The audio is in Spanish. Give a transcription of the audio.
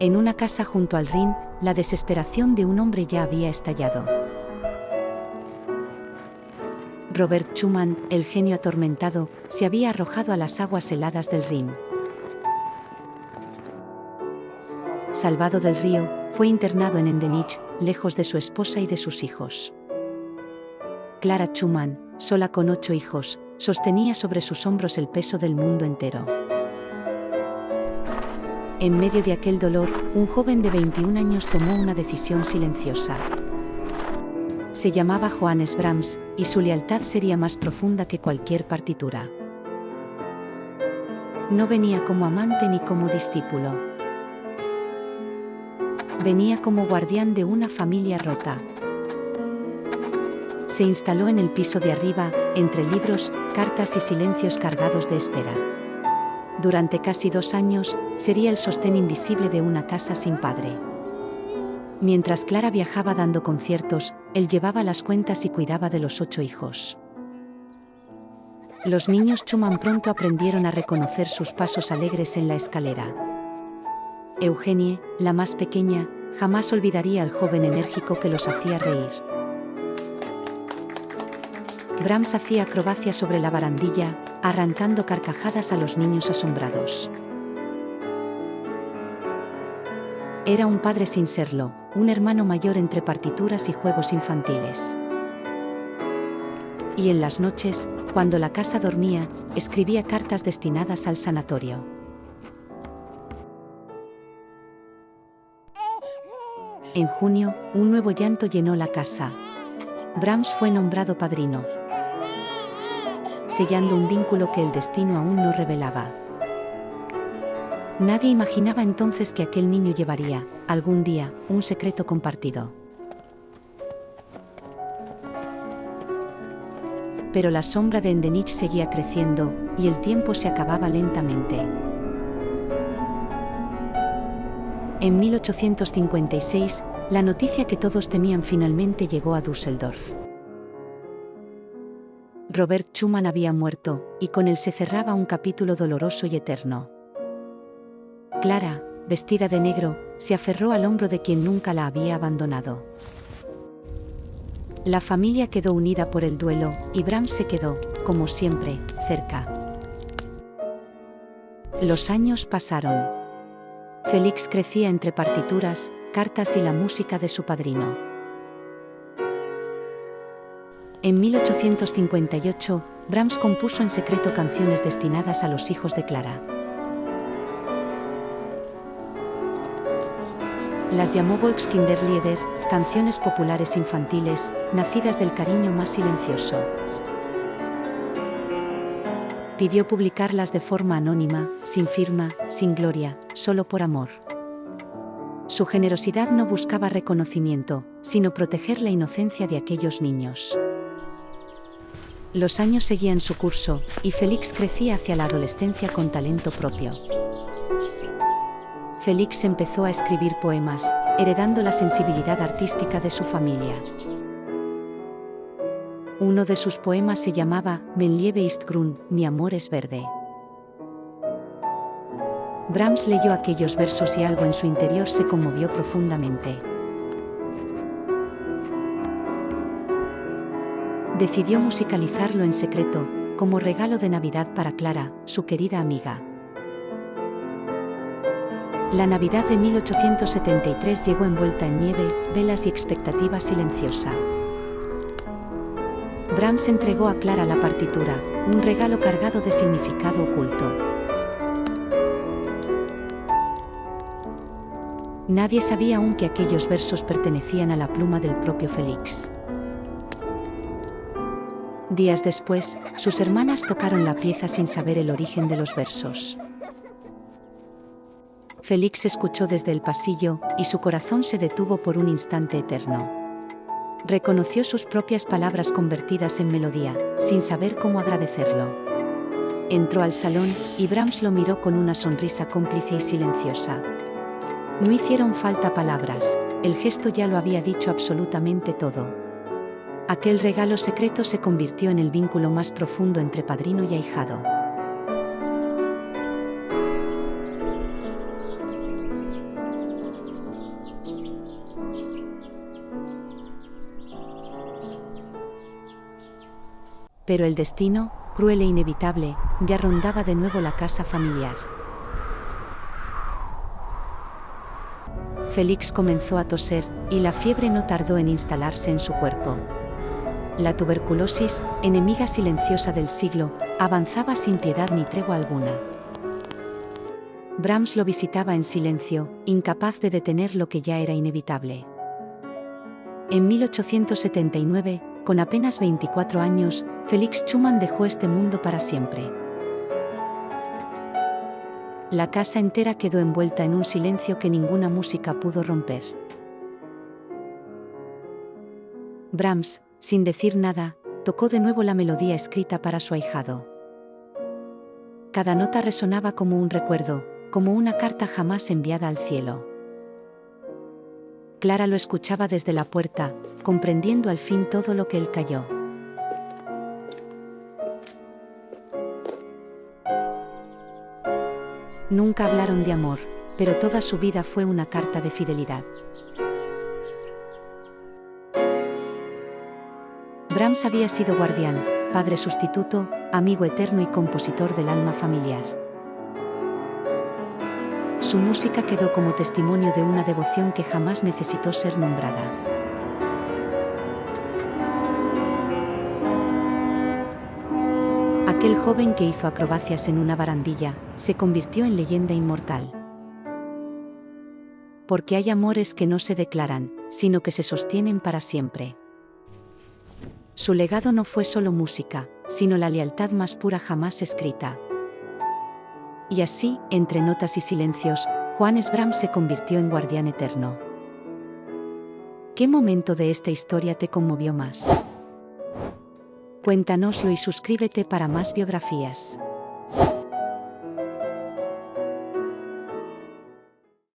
En una casa junto al Rin, la desesperación de un hombre ya había estallado. Robert Schumann, el genio atormentado, se había arrojado a las aguas heladas del Rin. Salvado del río, fue internado en Endenich, lejos de su esposa y de sus hijos. Clara Schumann, sola con 8 hijos, sostenía sobre sus hombros el peso del mundo entero. En medio de aquel dolor, un joven de 21 años tomó una decisión silenciosa. Se llamaba Johannes Brahms, y su lealtad sería más profunda que cualquier partitura. No venía como amante ni como discípulo. Venía como guardián de una familia rota. Se instaló en el piso de arriba, entre libros, cartas y silencios cargados de espera. Durante casi 2 años, sería el sostén invisible de una casa sin padre. Mientras Clara viajaba dando conciertos, él llevaba las cuentas y cuidaba de los 8 hijos. Los niños Schumann pronto aprendieron a reconocer sus pasos alegres en la escalera. Eugenie, la más pequeña, jamás olvidaría al joven enérgico que los hacía reír. Brahms hacía acrobacias sobre la barandilla, arrancando carcajadas a los niños asombrados. Era un padre sin serlo, un hermano mayor entre partituras y juegos infantiles. Y en las noches, cuando la casa dormía, escribía cartas destinadas al sanatorio. En junio, un nuevo llanto llenó la casa. Brahms fue nombrado padrino, sellando un vínculo que el destino aún no revelaba. Nadie imaginaba entonces que aquel niño llevaría, algún día, un secreto compartido. Pero la sombra de Endenich seguía creciendo, y el tiempo se acababa lentamente. En 1856, la noticia que todos temían finalmente llegó a Düsseldorf. Robert Schumann había muerto, y con él se cerraba un capítulo doloroso y eterno. Clara, vestida de negro, se aferró al hombro de quien nunca la había abandonado. La familia quedó unida por el duelo, y Brahms se quedó, como siempre, cerca. Los años pasaron. Félix crecía entre partituras, cartas y la música de su padrino. En 1858, Brahms compuso en secreto canciones destinadas a los hijos de Clara. Las llamó Volkskinderlieder, canciones populares infantiles, nacidas del cariño más silencioso. Pidió publicarlas de forma anónima, sin firma, sin gloria, solo por amor. Su generosidad no buscaba reconocimiento, sino proteger la inocencia de aquellos niños. Los años seguían su curso, y Félix crecía hacia la adolescencia con talento propio. Félix empezó a escribir poemas, heredando la sensibilidad artística de su familia. Uno de sus poemas se llamaba Mein Liebe ist grün, mi amor es verde. Brahms leyó aquellos versos y algo en su interior se conmovió profundamente. Decidió musicalizarlo en secreto, como regalo de Navidad para Clara, su querida amiga. La Navidad de 1873 llegó envuelta en nieve, velas y expectativa silenciosa. Brahms entregó a Clara la partitura, un regalo cargado de significado oculto. Nadie sabía aún que aquellos versos pertenecían a la pluma del propio Félix. Días después, sus hermanas tocaron la pieza sin saber el origen de los versos. Félix escuchó desde el pasillo, y su corazón se detuvo por un instante eterno. Reconoció sus propias palabras convertidas en melodía, sin saber cómo agradecerlo. Entró al salón, y Brahms lo miró con una sonrisa cómplice y silenciosa. No hicieron falta palabras, el gesto ya lo había dicho absolutamente todo. Aquel regalo secreto se convirtió en el vínculo más profundo entre padrino y ahijado. Pero el destino, cruel e inevitable, ya rondaba de nuevo la casa familiar. Félix comenzó a toser, y la fiebre no tardó en instalarse en su cuerpo. La tuberculosis, enemiga silenciosa del siglo, avanzaba sin piedad ni tregua alguna. Brahms lo visitaba en silencio, incapaz de detener lo que ya era inevitable. En 1879, con apenas 24 años, Félix Schumann dejó este mundo para siempre. La casa entera quedó envuelta en un silencio que ninguna música pudo romper. Brahms, sin decir nada, tocó de nuevo la melodía escrita para su ahijado. Cada nota resonaba como un recuerdo, como una carta jamás enviada al cielo. Clara lo escuchaba desde la puerta, comprendiendo al fin todo lo que él calló. Nunca hablaron de amor, pero toda su vida fue una carta de fidelidad. Brahms había sido guardián, padre sustituto, amigo eterno y compositor del alma familiar. Su música quedó como testimonio de una devoción que jamás necesitó ser nombrada. Aquel joven que hizo acrobacias en una barandilla, se convirtió en leyenda inmortal. Porque hay amores que no se declaran, sino que se sostienen para siempre. Su legado no fue solo música, sino la lealtad más pura jamás escrita. Y así, entre notas y silencios, Johannes Brahms se convirtió en guardián eterno. ¿Qué momento de esta historia te conmovió más? Cuéntanoslo y suscríbete para más biografías.